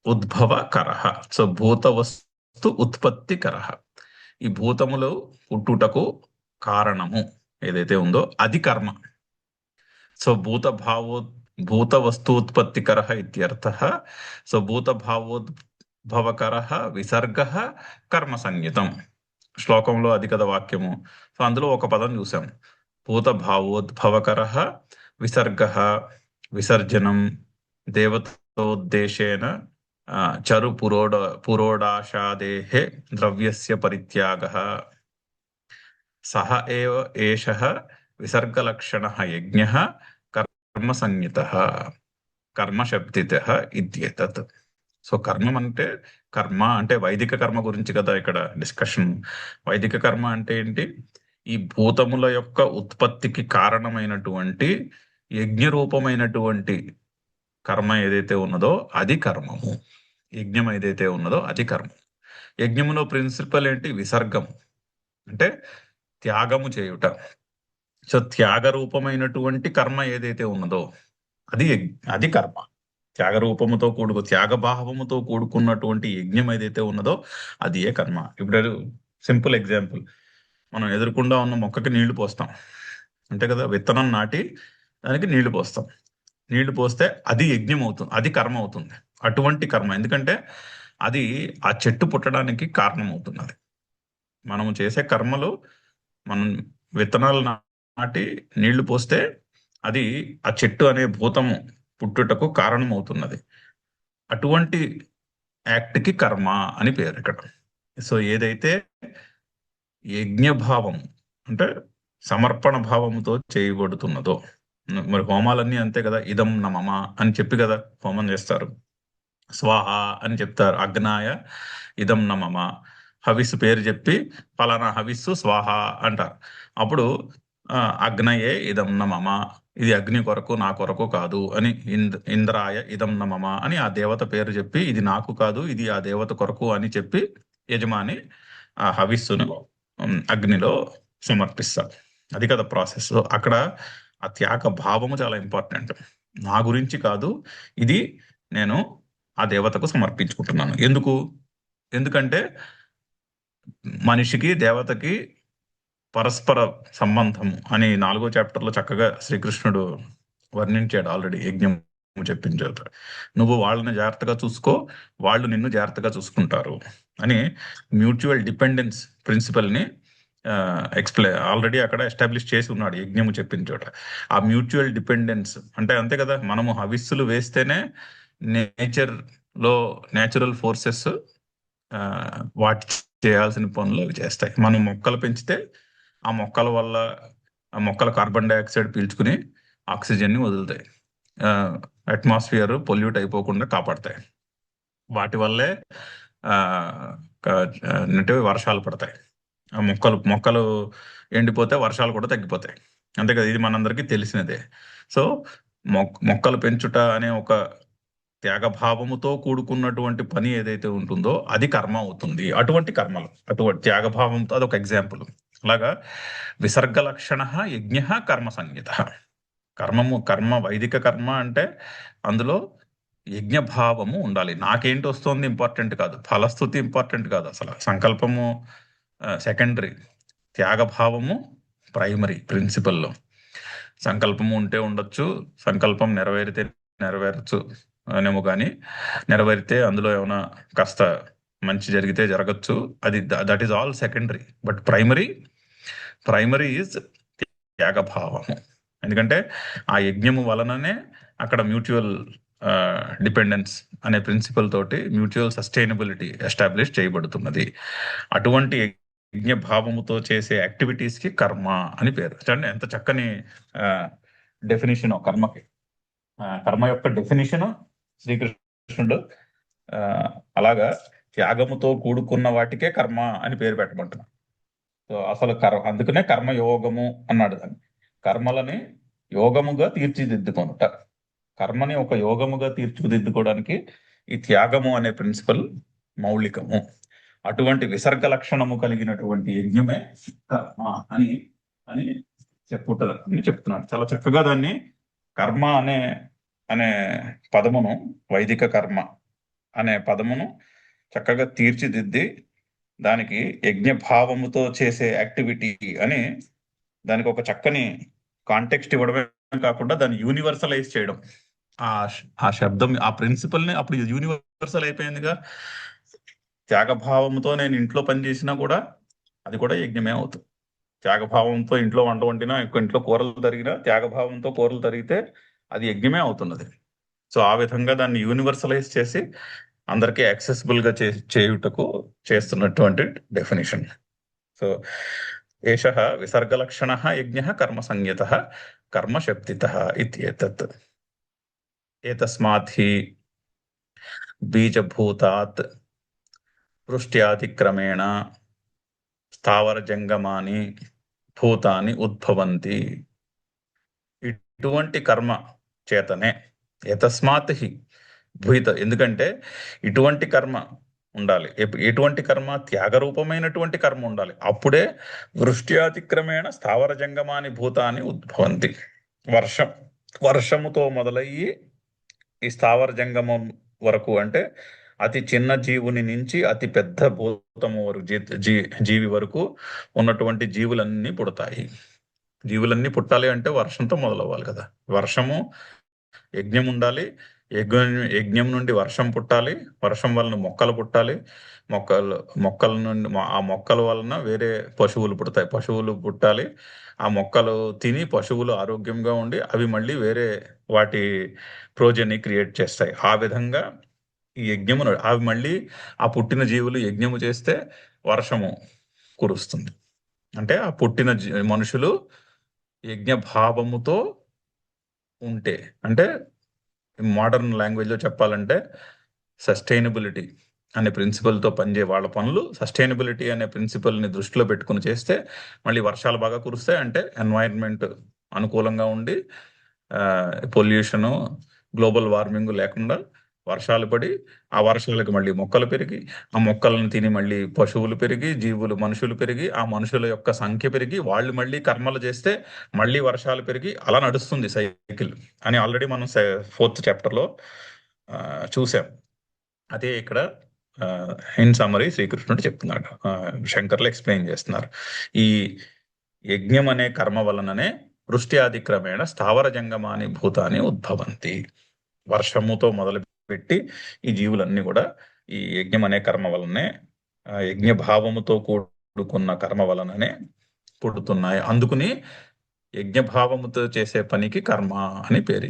ఉద్భవకర, సో భూత వస్తు ఉత్పత్తికర. ఈ భూతములు పుట్టుటకు కారణము ఏదైతే ఉందో అది కర్మ. సో భూత వస్తూత్పత్తికర ఇత్యర్థ. సో భూత భావోద్భవకర విసర్గ కర్మ సంజ్ఞితం. శ్లోకంలో అది కదా వాక్యము. సో అందులో ఒక పదం చూసాం, భూత భావోద్భవకర విసర్గ, విసర్జనం, దేవతోద్దేశేన చరు పురోడాశాదేహే ద్రవ్యస్య పరిత్యాగః. సహ ఏవ ఏషః విసర్గలక్షణః యజ్ఞః కర్మసంజ్ఞితః కర్మశబ్దితః ఇత్యేతత్. సో కర్మ అంటే వైదిక కర్మ గురించి కదా ఇక్కడ డిస్కషన్. వైదిక కర్మ అంటే ఏంటి? ఈ భూతముల యొక్క ఉత్పత్తికి కారణమైనటువంటి యజ్ఞరూపమైనటువంటి కర్మ ఏదైతే ఉన్నదో అది కర్మము. యజ్ఞం ఏదైతే ఉన్నదో అది కర్మం. యజ్ఞములో ప్రిన్సిపల్ ఏంటి? విసర్గం అంటే త్యాగము చేయుట. సో త్యాగ రూపమైనటువంటి కర్మ ఏదైతే ఉన్నదో అది కర్మ. త్యాగ భావముతో కూడుకున్నటువంటి యజ్ఞం ఏదైతే ఉన్నదో అది ఏ కర్మ. ఇప్పుడు సింపుల్ ఎగ్జాంపుల్, మనం ఎదురుకుండా ఉన్న మొక్కకి నీళ్లు పోస్తాం అంతే కదా. విత్తనం నాటి దానికి నీళ్లు పోస్తాం. నీళ్లు పోస్తే అది యజ్ఞం అవుతుంది, అది కర్మ అవుతుంది. అటువంటి కర్మ, ఎందుకంటే అది ఆ చెట్టు పుట్టడానికి కారణం అవుతుంది. అది మనము చేసే కర్మలు, మనం విత్తనాలు నాటి నీళ్లు పోస్తే అది ఆ చెట్టు అనే భూతము పుట్టుటకు కారణం అవుతున్నది. అటువంటి యాక్ట్కి కర్మ అని పేరు ఇక్కడ. సో ఏదైతే యజ్ఞభావం అంటే సమర్పణ భావముతో చేయబడుతున్నదో, మరి హోమాలన్నీ అంతే కదా, ఇదం నమమ అని చెప్పి కదా హోమం చేస్తారు. స్వాహ అని చెప్తారు, అగ్నాయ ఇదం నమమ. హవిస్సు పేరు చెప్పి ఫలానా హవిస్సు స్వాహ అంటారు. అప్పుడు అగ్నయే ఇదం నమమ, ఇది అగ్ని కొరకు నా కొరకు కాదు అని. ఇంద్రాయ ఇదం నమమ అని ఆ దేవత పేరు చెప్పి ఇది నాకు కాదు ఇది ఆ దేవత కొరకు అని చెప్పి యజమాని ఆ హవిస్సును అగ్నిలో సమర్పిస్తారు. అది కదా ప్రాసెస్. అక్కడ ఆ త్యాగ భావము చాలా ఇంపార్టెంట్. నా గురించి కాదు, ఇది నేను ఆ దేవతకు సమర్పించుకుంటున్నాను. ఎందుకంటే మనిషికి దేవతకి పరస్పర సంబంధము అని 4వ చాప్టర్లో చక్కగా శ్రీకృష్ణుడు వర్ణించాడు ఆల్రెడీ, యజ్ఞం చెప్పిన చోట. నువ్వు వాళ్ళని జాగ్రత్తగా చూసుకో, వాళ్ళు నిన్ను జాగ్రత్తగా చూసుకుంటారు అని మ్యూచువల్ డిపెండెన్స్ ప్రిన్సిపల్ని ఆల్రెడీ అక్కడ ఎస్టాబ్లిష్ చేసి ఉన్నాడు యజ్ఞము చెప్పిన చోట. ఆ మ్యూచువల్ డిపెండెన్స్ అంటే అంతే కదా, మనము హవిస్సులు వేస్తేనే నేచురల్ ఫోర్సెస్ వాటి చేయాల్సిన పనులు అవి చేస్తాయి. మనం మొక్కలు పెంచితే ఆ మొక్కల వల్ల ఆ మొక్కలు కార్బన్ డైఆక్సైడ్ పీల్చుకుని ఆక్సిజన్ని వదులుతాయి, అట్మాస్ఫియర్ పొల్యూట్ అయిపోకుండా కాపాడతాయి. వాటి వల్లే ఆ, అంటే వర్షాలు పడతాయి. ఆ మొక్కలు ఎండిపోతే వర్షాలు కూడా తగ్గిపోతాయి. అంతే కదా, ఇది మనందరికీ తెలిసినదే. సో మొక్కలు పెంచుట అనే ఒక త్యాగభావముతో కూడుకున్నటువంటి పని ఏదైతే ఉంటుందో అది కర్మ అవుతుంది. అటువంటి కర్మలు, అటువంటి త్యాగభావంతో అదొక ఎగ్జాంపుల్. అలాగా విసర్గ లక్షణ యజ్ఞ కర్మ సంజ్ఞిత. కర్మ వైదిక కర్మ అంటే అందులో యజ్ఞభావము ఉండాలి. నాకేంటి వస్తుంది ఇంపార్టెంట్ కాదు, ఫలస్థుతి ఇంపార్టెంట్ కాదు, అసలు సంకల్పము సెకండరీ, త్యాగభావము ప్రైమరీ ప్రిన్సిపల్లో. సంకల్పము ఉంటే ఉండొచ్చు, సంకల్పం నెరవేరితే నెరవేరచ్చు అనేమో, కానీ నెరవేరితే అందులో ఏమైనా కాస్త మంచి జరిగితే జరగచ్చు, అది that is all secondary. But primary is త్యాగభావము. ఎందుకంటే ఆ యజ్ఞము వలననే అక్కడ మ్యూచువల్ డిపెండెన్స్ అనే ప్రిన్సిపల్ తోటి మ్యూచువల్ సస్టైనబిలిటీ ఎస్టాబ్లిష్ చేయబడుతున్నది. అటువంటి యజ్ఞ భావముతో చేసే యాక్టివిటీస్ కి కర్మ అని పేరు. చూడండి ఎంత చక్కని డెఫినేషన్ కర్మకి. కర్మ యొక్క డెఫినేషన్ శ్రీకృష్ణుడు అలాగా త్యాగముతో కూడుకున్న వాటికే కర్మ అని పేరు పెట్టమంటున్నాడు. సో అసలు అందుకనే కర్మయోగము అన్నాడు దాన్ని. కర్మలని యోగముగా తీర్చిదిద్దుకొనుట, కర్మని ఒక యోగముగా తీర్చిదిద్దుకోవడానికి ఈ త్యాగము అనే ప్రిన్సిపల్ మౌలికము. అటువంటి విసర్గ లక్షణము కలిగినటువంటి యజ్ఞమే కర్మ అని అని చెప్తున్నాడు. చాలా చక్కగా దాన్ని కర్మ అనే పదమును, వైదిక కర్మ అనే పదమును చక్కగా తీర్చిదిద్ది దానికి యజ్ఞ భావముతో చేసే యాక్టివిటీ అని దానికి ఒక చక్కని కాంటెక్స్ట్ ఇవ్వడమే కాకుండా దాన్ని యూనివర్సలైజ్ చేయడం. ఆ శబ్దం, ఆ ప్రిన్సిపల్ ని అప్పుడు యూనివర్సల్ అయిపోయిందిగా. త్యాగభావంతో నేను ఇంట్లో పని చేసినా కూడా అది కూడా యజ్ఞమే అవుతుంది. త్యాగభావంతో ఇంట్లో వంట వండినా, ఇంట్లో కూరలు తరిగినా, త్యాగభావంతో కూరలు తరిగితే అది యజ్ఞమే అవుతున్నది. సో ఆ విధంగా దాన్ని యూనివర్సలైజ్ చేసి అందరికీ యాక్సెసిబుల్ గా చేయుటకు చేస్తున్నటువంటి డెఫినేషన్. సో ఏష విసర్గలక్షణ యజ్ఞ కర్మ సంజ్ఞత కర్మ శబ్దిత ఇత్యేతత్. ఏతస్మాత్ హి బీజభూతాత్ వృష్ట్యాతిక్రమేణ స్థావర జంగమాని భూతాని ఉద్భవంతి. ఇటువంటి కర్మ చేతనే ఏతస్మాత్ హి భూత, ఎందుకంటే ఇటువంటి కర్మ ఉండాలి. ఎటువంటి కర్మ? త్యాగరూపమైనటువంటి కర్మ ఉండాలి. అప్పుడే వృష్ట్యాతిక్రమేణ స్థావర జంగమాని భూతాన్ని ఉద్భవంతి. వర్షముతో మొదలయ్యి ఈ స్థావర జంగమం వరకు, అంటే అతి చిన్న జీవుని నుంచి అతి పెద్ద భూతము వరకు, జీవి వరకు ఉన్నటువంటి జీవులన్నీ పుడతాయి. జీవులన్నీ పుట్టాలి అంటే వర్షంతో మొదలవ్వాలి కదా. వర్షము, యజ్ఞం ఉండాలి, యజ్ఞం నుండి వర్షం పుట్టాలి, వర్షం వలన మొక్కలు పుట్టాలి, మొక్కల నుండి ఆ మొక్కల వలన వేరే పశువులు పుడతాయి, పశువులు పుట్టాలి, ఆ మొక్కలు తిని పశువులు ఆరోగ్యంగా ఉండి అవి మళ్ళీ వేరే వాటి ప్రోజని క్రియేట్ చేస్తాయి. ఆ విధంగా ఈ యజ్ఞము, అవి మళ్ళీ ఆ పుట్టిన జీవులు యజ్ఞము చేస్తే వర్షము కురుస్తుంది. అంటే ఆ పుట్టిన మనుషులు యజ్ఞ భావముతో ఉంటే, అంటే మోడర్న్ లాంగ్వేజ్లో చెప్పాలంటే సస్టైనబిలిటీ అనే ప్రిన్సిపల్తో పనిచేయ వాళ్ళ పనులు సస్టైనబిలిటీ అనే ప్రిన్సిపల్ని దృష్టిలో పెట్టుకుని చేస్తే మళ్ళీ వర్షాలు బాగా కురుస్తాయి. అంటే ఎన్వైరన్మెంట్ అనుకూలంగా ఉండి పొల్యూషను, గ్లోబల్ వార్మింగ్ లేకుండా వర్షాలు పడి ఆ వర్షాలకు మళ్ళీ మొక్కలు పెరిగి ఆ మొక్కలను తిని మళ్ళీ పశువులు పెరిగి జీవులు మనుషులు పెరిగి ఆ మనుషుల యొక్క సంఖ్య పెరిగి వాళ్ళు మళ్ళీ కర్మలు చేస్తే మళ్ళీ వర్షాలు పెరిగి అలా నడుస్తుంది సైకిల్ అని ఆల్రెడీ మనం 4th చాప్టర్లో చూసాం. అదే ఇక్కడ ఇన్ సమ్మరీ శ్రీకృష్ణుడు చెప్తున్నాడు, శంకర్లు ఎక్స్ప్లెయిన్ చేస్తున్నారు. ఈ యజ్ఞం అనే కర్మ వలననే వృష్టి ఆది క్రమేణ స్థావర జంగమాని భూతాన్ని ఉద్భవంతి. వర్షముతో మొదలుపెట్టి ఈ జీవులన్నీ కూడా ఈ యజ్ఞం అనే కర్మ వలనే, యజ్ఞ భావముతో కూడుకున్న కర్మ వలననే పుడుతున్నాయి. అందుకుని యజ్ఞభావముతో చేసే పనికి కర్మ అని పేరు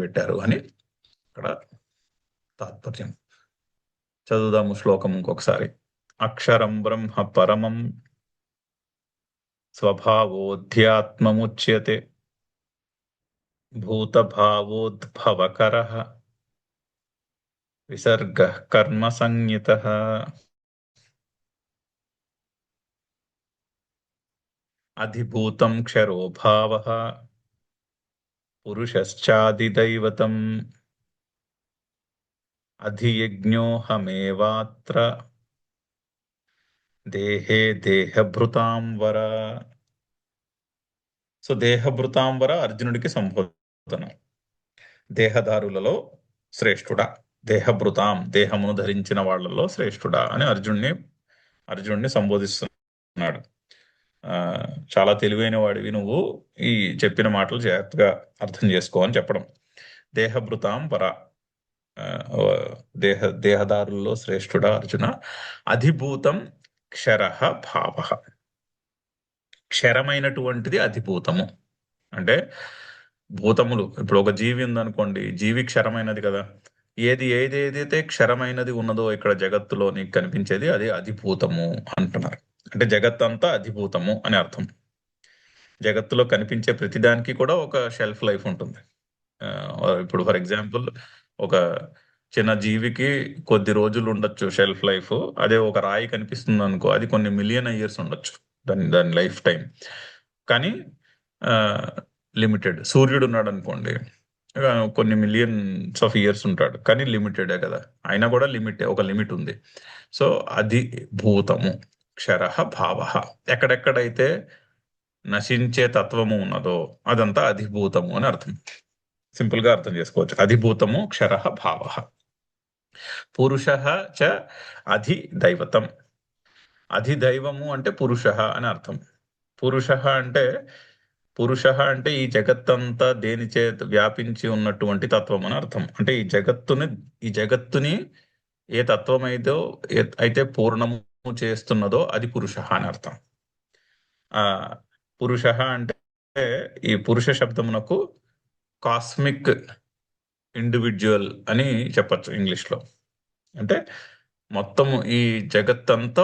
పెట్టారు అని ఇక్కడ తాత్పర్యం. చదువుదాము శ్లోకం ఇంకొకసారి. అక్షరం బ్రహ్మ పరమం స్వభావోధ్యాత్మముచ్యతే భూతభావోద్భవకరః విసర్గః కర్మ సంజ్ఞితః. అధిభూతం క్షరో భావః పురుషశ్చాదిదైవతం అధియజ్ఞోహమేవాత్ర దేహే దేహభృతాం వర. సో దేహభృతాం వర అర్జునుడికి సంబోధన. దేహదారులలో శ్రేష్ఠుడా, దేహభృతాం దేహమును ధరించిన వాళ్ళలో శ్రేష్ఠుడా అని అర్జునుడిని సంబోధిస్తున్నాడు. చాలా తెలివైన వాడివి నువ్వు, ఈ చెప్పిన మాటలు జాగ్రత్తగా అర్థం చేసుకో అని చెప్పడం. దేహభృతాం వర, దేహదారుల్లో శ్రేష్ఠుడా అర్జున. అధిభూతం క్షరః భావః, క్షరమైనటువంటిది అధిభూతము. అంటే భూతములు, ఇప్పుడు ఒక జీవి ఉందనుకోండి, జీవి క్షరమైనది కదా. ఏదైతే క్షరమైనది ఉన్నదో ఇక్కడ జగత్తులో నీకు కనిపించేది అది అధిభూతము అంటున్నారు. అంటే జగత్తంతా అధిభూతము అని అర్థం. జగత్తులో కనిపించే ప్రతిదానికి కూడా ఒక షెల్ఫ్ లైఫ్ ఉంటుంది. ఇప్పుడు ఫర్ ఎగ్జాంపుల్ ఒక చిన్న జీవికి కొద్ది రోజులు ఉండొచ్చు షెల్ఫ్ లైఫ్. అదే ఒక రాయి కనిపిస్తుంది అనుకో, అది కొన్ని మిలియన్ ఇయర్స్ ఉండొచ్చు దాని లైఫ్ టైం. కానీ లిమిటెడ్. సూర్యుడు ఉన్నాడు అనుకోండి, కొన్ని మిలియన్స్ ఆఫ్ ఇయర్స్ ఉంటాడు, కానీ లిమిటెడే కదా. అయినా కూడా ఒక లిమిట్ ఉంది. సో అది భూతము. క్షరః భావః, ఎక్కడెక్కడైతే నశించే తత్వము ఉన్నదో అదంతా అధిభూతము అని అర్థం. సింపుల్ గా అర్థం చేసుకోవచ్చు. అధిభూతము క్షరః భావః. పురుషః చ అధిదైవతం. అధిదైవము అంటే పురుషః అని అర్థం. పురుషః అంటే ఈ జగత్తంతా దేని చేత వ్యాపించి ఉన్నటువంటి తత్వం అని అర్థం. అంటే ఈ జగత్తుని ఏ తత్వం అయితే పూర్ణము చేస్తున్నదో అది పురుషః అని అర్థం. పురుషః అంటే ఈ పురుష శబ్దమునకు కాస్మిక్ ఇండివిజువల్ అని చెప్పచ్చు ఇంగ్లీష్లో. అంటే మొత్తము ఈ జగత్తంతా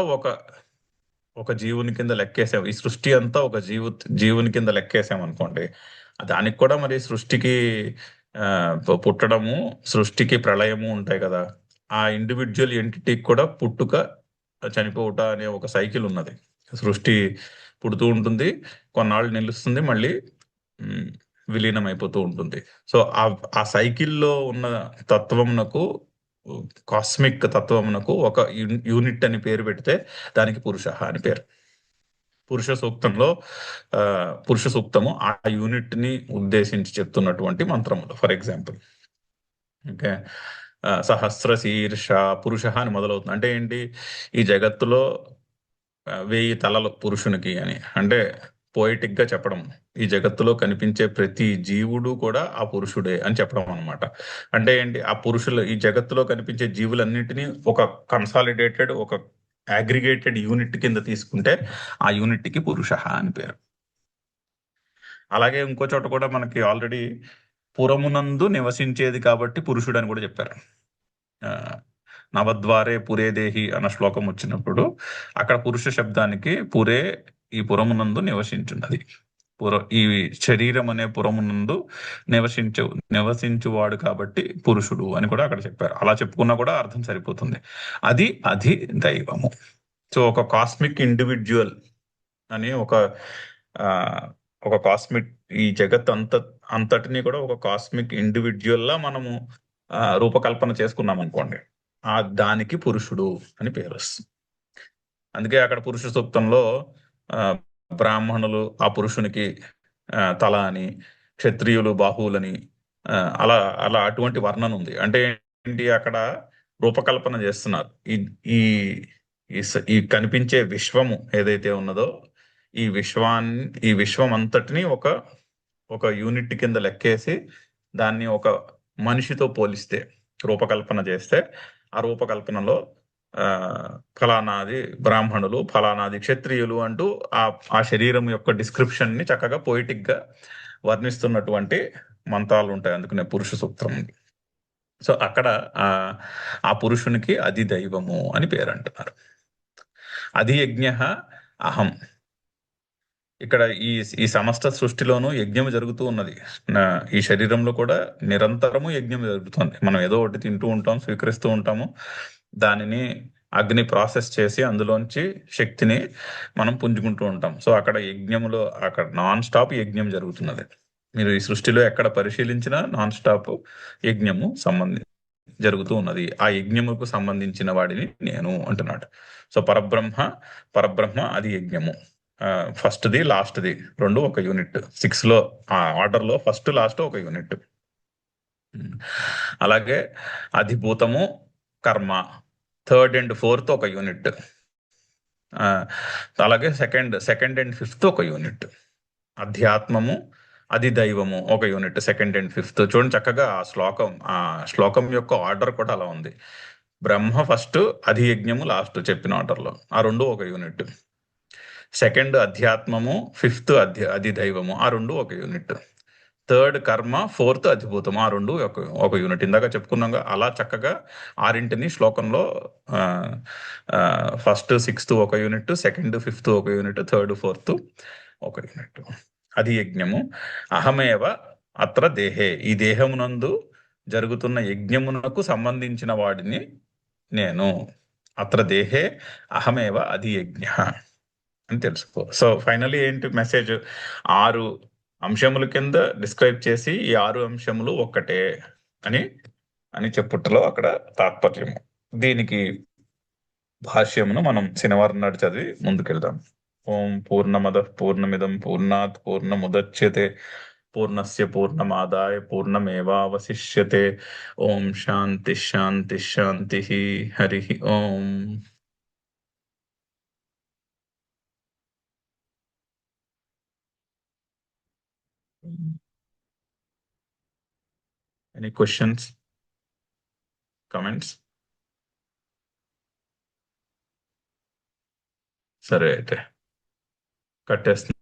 ఒక జీవుని కింద లెక్కేసాం. ఈ సృష్టి అంతా ఒక జీవుని కింద లెక్కేసాం అనుకోండి. దానికి కూడా మరి సృష్టికి పుట్టడము, సృష్టికి ప్రళయము ఉంటాయి కదా. ఆ ఇండివిజువల్ ఎంటిటీకి కూడా పుట్టుక చనిపోవుట అనే ఒక సైకిల్ ఉన్నది. సృష్టి పుడుతూ ఉంటుంది, కొన్నాళ్ళు నిలుస్తుంది, మళ్ళీ విలీనం అయిపోతూ ఉంటుంది. సో ఆ సైకిల్లో ఉన్న తత్వమునకు, కాస్మిక్ తత్వమునకు ఒక యూనిట్ అని పేరు పెడితే దానికి పురుష అని పేరు. పురుష సూక్తము ఆ యూనిట్ ని ఉద్దేశించి చెప్తున్నటువంటి మంత్రములు. ఫర్ ఎగ్జాంపుల్, ఓకే, సహస్ర శీర్ష పురుష అని మొదలవుతుంది. అంటే ఏంటి? ఈ జగత్తులో 1000 తలలు పురుషునికి అని. అంటే పోయిటిక్ గా చెప్పడం, ఈ జగత్తులో కనిపించే ప్రతి జీవుడు కూడా ఆ పురుషుడే అని చెప్పడం అనమాట. అంటే ఏంటి? ఈ జగత్తులో కనిపించే జీవులన్నింటినీ ఒక కన్సాలిడేటెడ్, ఒక అగ్రిగేటెడ్ యూనిట్ కింద తీసుకుంటే ఆ యూనిట్ కి పురుష అని పేరు. అలాగే ఇంకో చోట కూడా మనకి ఆల్రెడీ పురమునందు నివసించేది కాబట్టి పురుషుడు అని కూడా చెప్పారు. నవద్వారే పురే దేహి అన్న శ్లోకం వచ్చినప్పుడు అక్కడ పురుష శబ్దానికి పురే, ఈ పురమునందు నివసించున్నది. ఈ శరీరం అనే పురమునందు నివసించువాడు కాబట్టి పురుషుడు అని కూడా అక్కడ చెప్పారు. అలా చెప్పుకున్నా కూడా అర్థం సరిపోతుంది. అది దైవము. సో ఒక కాస్మిక్ ఇండివిజువల్ అని ఒక కాస్మిక్, ఈ జగత్ అంతటిని కూడా ఒక కాస్మిక్ ఇండివిజువల్ లా మనము రూపకల్పన చేసుకున్నాం అనుకోండి, దానికి పురుషుడు అని పేరు వస్తుంది. అందుకే అక్కడ పురుష సూక్తంలో ఆ, బ్రాహ్మణులు ఆ పురుషునికి తల అని, క్షత్రియులు బాహువులని, ఆ, అలా అలా అటువంటి వర్ణన ఉంది. అంటే ఏంటి, అక్కడ రూపకల్పన చేస్తున్నారు. ఈ ఈ ఈ కనిపించే విశ్వము ఏదైతే ఉన్నదో, ఈ ఈ విశ్వం అంతటిని ఒక ఒక యూనిట్ కింద లెక్కేసి దాన్ని ఒక మనిషితో పోలిస్తే, రూపకల్పన చేస్తే, ఆ రూపకల్పనలో ఆ ఫలానాది బ్రాహ్మణులు, ఫలానాది క్షత్రియులు అంటూ ఆ ఆ శరీరం యొక్క డిస్క్రిప్షన్ ని చక్కగా పోయిటిక్ గా వర్ణిస్తున్నటువంటి మంత్రాలు ఉంటాయి. అందుకనే పురుష సూక్తం ఉంది. సో అక్కడ ఆ ఆ పురుషునికి అది దైవము అని పేరు అంటున్నారు. అది యజ్ఞ అహం. ఇక్కడ ఈ ఈ సమస్త సృష్టిలోనూ యజ్ఞం జరుగుతూ ఉన్నది. ఈ శరీరంలో కూడా నిరంతరము యజ్ఞం జరుగుతుంది. మనం ఏదో ఒకటి తింటూ ఉంటాం, స్వీకరిస్తూ ఉంటాము. దానిని అగ్ని ప్రాసెస్ చేసి అందులోంచి శక్తిని మనం పుంజుకుంటూ ఉంటాం. సో అక్కడ యజ్ఞములో అక్కడ నాన్ స్టాప్ యజ్ఞం జరుగుతున్నది. మీరు ఈ సృష్టిలో ఎక్కడ పరిశీలించినా నాన్ స్టాప్ యజ్ఞము జరుగుతూ ఉన్నది. ఆ యజ్ఞముకు సంబంధించిన వాడిని నేను అంటున్నాడు. సో పరబ్రహ్మ అది యజ్ఞము. ఫస్ట్ది లాస్ట్ది రెండు ఒక యూనిట్. 6 లో ఆ ఆర్డర్ లో ఫస్ట్ లాస్ట్ ఒక యూనిట్. అలాగే అధిభూతము కర్మ, థర్డ్ అండ్ ఫోర్త్ ఒక యూనిట్. అలాగే సెకండ్ అండ్ ఫిఫ్త్ ఒక యూనిట్. అధ్యాత్మము అది దైవము ఒక యూనిట్, సెకండ్ అండ్ ఫిఫ్త్. చూడండి చక్కగా ఆ శ్లోకం యొక్క ఆర్డర్ కూడా అలా ఉంది. బ్రహ్మ ఫస్ట్, అది యజ్ఞము లాస్ట్ చెప్పిన ఆర్డర్లో. ఆ రెండు ఒక యూనిట్. సెకండ్ అధ్యాత్మము, ఫిఫ్త్ అది దైవము, ఆ రెండు ఒక యూనిట్. థర్డ్ కర్మ, ఫోర్త్ అధిభూతం, ఆ రెండు ఒక యూనిట్. ఇందాక చెప్పుకున్నాగా అలా చక్కగా ఆరింటిని శ్లోకంలో ఫస్ట్ సిక్స్త్ ఒక యూనిట్, సెకండ్ ఫిఫ్త్ ఒక యూనిట్, థర్డ్ ఫోర్త్ ఒక యూనిట్. అది యజ్ఞము. అహమేవ అత్ర దేహే, ఈ దేహమునందు జరుగుతున్న యజ్ఞమునకు సంబంధించిన వాడిని నేను. అత్ర దేహే అహమేవ అది యజ్ఞ అని తెలుసుకో. సో ఫైనలీ ఏంటి మెసేజ్, 6 అంశముల కింద డిస్క్రైబ్ చేసి ఈ 6 అంశములు ఒక్కటే అని అని చెప్పుటలో అక్కడ తాత్పర్యము. దీనికి భాష్యమును మనం శనివారం నాడు చదివి ముందుకెళ్దాం. ఓం పూర్ణమద పూర్ణమిదం పూర్ణాత్ పూర్ణముదచ్యతే పూర్ణస్య పూర్ణమాదాయ పూర్ణమేవావశిష్యతే. ఓం శాంతి శాంతి శాంతి. హరి ఓం. Any questions, comments? సరే అయితే కట్టేస్తున్నా.